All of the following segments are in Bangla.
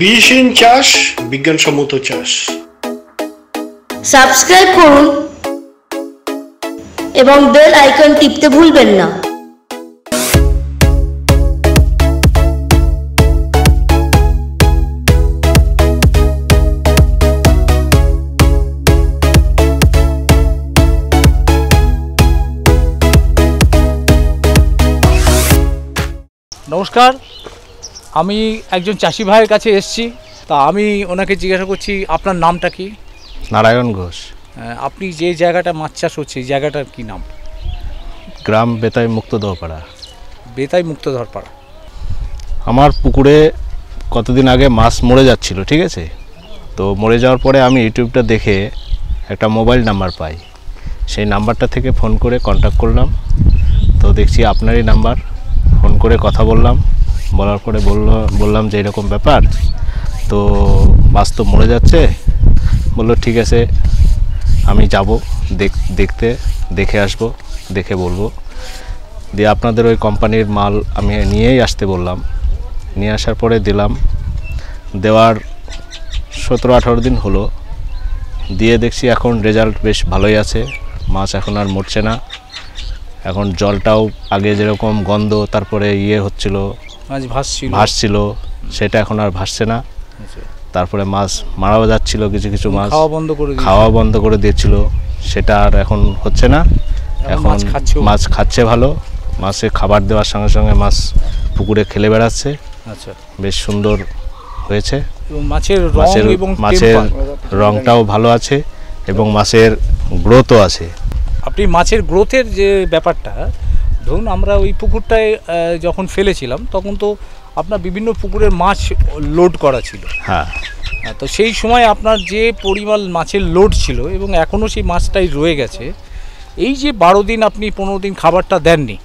বিষহীন চাষ, বিজ্ঞানসম্মত চাষ। সাবস্ক্রাইব করুন এবং বেল আইকন টিপতে ভুলবেন না। নমস্কার, আমি একজন চাষি ভাইয়ের কাছে এসেছি। তা আমি ওনাকে জিজ্ঞাসা করছি, আপনার নামটা কি? নারায়ণ ঘোষ। আপনি যে জায়গাটা মাছ চাষ হচ্ছে এই জায়গাটার কি নাম? গ্রাম বেতাই মুক্তদহপাড়া। বেতাই মুক্তধরপাড়া। আমার পুকুরে কতদিন আগে মাছ মরে যাচ্ছিল, ঠিক আছে? তো মরে যাওয়ার পরে আমি ইউটিউবটা দেখে একটা মোবাইল নাম্বার পাই। সেই নাম্বারটা থেকে ফোন করে কন্ট্যাক্ট করলাম। তো দেখছি আপনারই নাম্বার। ফোন করে কথা বললাম, বলার পরে বললাম যে এরকম ব্যাপার, তো মাছ তো মরে যাচ্ছে। বললো ঠিক আছে, আমি যাব দেখে আসব, দেখে বলবো। দিয়ে আপনাদের ওই কোম্পানির মাল আমি নিয়েই আসতে বললাম। নিয়ে আসার পরে দেওয়ার 17-18 দিন হলো। দিয়ে দেখছি এখন রেজাল্ট বেশ ভালোই আছে। মাছ এখন আর মরছে না। এখন জলটাও আগে যেরকম গন্ধ, তারপরে হচ্ছিল, ভাসছিল, সেটা এখন আর ভাসছে না। তারপরে মাছ মারাও যাচ্ছিল, কিছু মাছ খাওয়া বন্ধ করে দিয়েছিল, সেটা আর এখন হচ্ছে না। এখন মাছ খাচ্ছে ভালো। মাছে খাবার দেওয়ার সঙ্গে সঙ্গে মাছ পুকুরে খেলে বেড়াচ্ছে। আচ্ছা, বেশ সুন্দর হয়েছে। মাছের রংটাও ভালো আছে এবং মাছের গ্রোথও আছে। আপনি মাছের গ্রোথের যে ব্যাপারটা, ধরুন আমরা ওই পুকুরটায় যখন ফেলেছিলাম তখন তো আপনার বিভিন্ন পুকুরের মাছ লোড করা ছিল। হ্যাঁ, তো সেই সময় আপনার যে পরিমাণ মাছের লোড ছিল এবং এখনও সেই মাছটাই রয়ে গেছে, এই যে 12 দিন আপনি 15 দিন খাবারটা দেননি,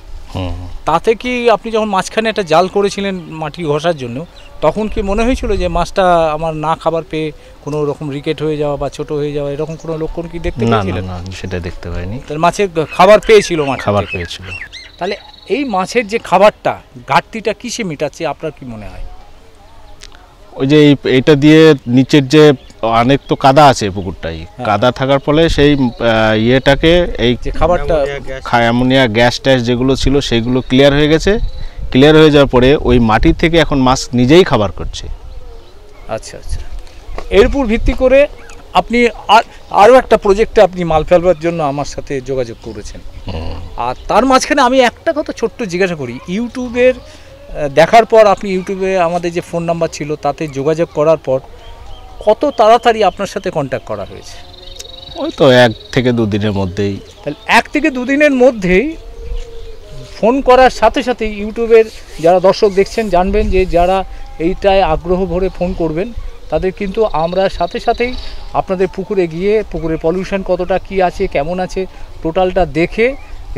তাতে কি আপনি যখন মাঝখানে একটা জাল করেছিলেন মাটি ঘষার জন্য, তখন কি মনে হয়েছিল যে মাছটা আমার না খাবার পেয়ে কোনো রকম রিকেট হয়ে যাওয়া বা ছোট হয়ে যাওয়া, এরকম কোনো লক্ষণ কি দেখতে পেয়েছিলেন? না, সেটা দেখতে পাইনি। তাহলে মাছের খাবার পেয়েছিল, খাবার পেয়েছিল। তাহলে এই মাছের যে খাবারটা, ঘাটতিটা কিসে মেটাচ্ছে আপনার কি মনে হয়? ওই যে এইটা দিয়ে নিচের যে অনেক তো কাদা আছে পুকুরটাই, কাদা থাকার ফলে সেই ইয়েটাকে এই খাবারটা অ্যামোনিয়া গ্যাস ট্যাস যেগুলো ছিল সেগুলো ক্লিয়ার হয়ে গেছে। ক্লিয়ার হয়ে যাওয়ার পরে ওই মাটির থেকে এখন মাছ নিজেই খাবার করছে। আচ্ছা আচ্ছা, এর উপর ভিত্তি করে আপনি আরও একটা প্রজেক্টে আপনি মাল ফেলবার জন্য আমার সাথে যোগাযোগ করেছেন। আর তার মাঝখানে আমি একটা কথা ছোট্ট জিজ্ঞাসা করি, ইউটিউবের দেখার পর আপনি ইউটিউবে আমাদের যে ফোন নাম্বার ছিল তাতে যোগাযোগ করার পর কত তাড়াতাড়ি আপনার সাথে কন্ট্যাক্ট করা হয়েছে? ওই তো 1 থেকে 2 দিনের মধ্যেই। তাহলে 1 থেকে 2 দিনের মধ্যেই ফোন করার সাথে সাথে ইউটিউবের যারা দর্শক দেখছেন জানবেন যে যারা এইটায় আগ্রহ ভরে ফোন করবেন তাদের কিন্তু আমরা সাথে সাথেই আপনাদের পুকুরে গিয়ে পুকুরের পলিউশন কতটা কি আছে, কেমন আছে, টোটালটা দেখে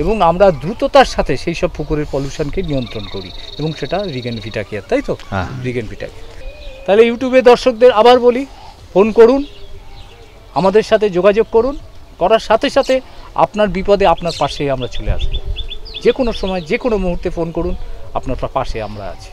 এবং আমরা দ্রুততার সাথে সেই সব পুকুরের পলিউশনকে নিয়ন্ত্রণ করি এবং সেটা রিগেন ভিটা কেয়ার, তাই তো? হ্যাঁ, রিগেন ভিটা কেয়ার। তাহলে ইউটিউবের দর্শকদের আবার বলি, ফোন করুন, আমাদের সাথে যোগাযোগ করুন। করার সাথে সাথে আপনার বিপদে আপনার পাশে আমরা চলে আসবো। যে কোনো সময় যে কোনো মুহূর্তে ফোন করুন, আপনার পাশে আমরা আছি।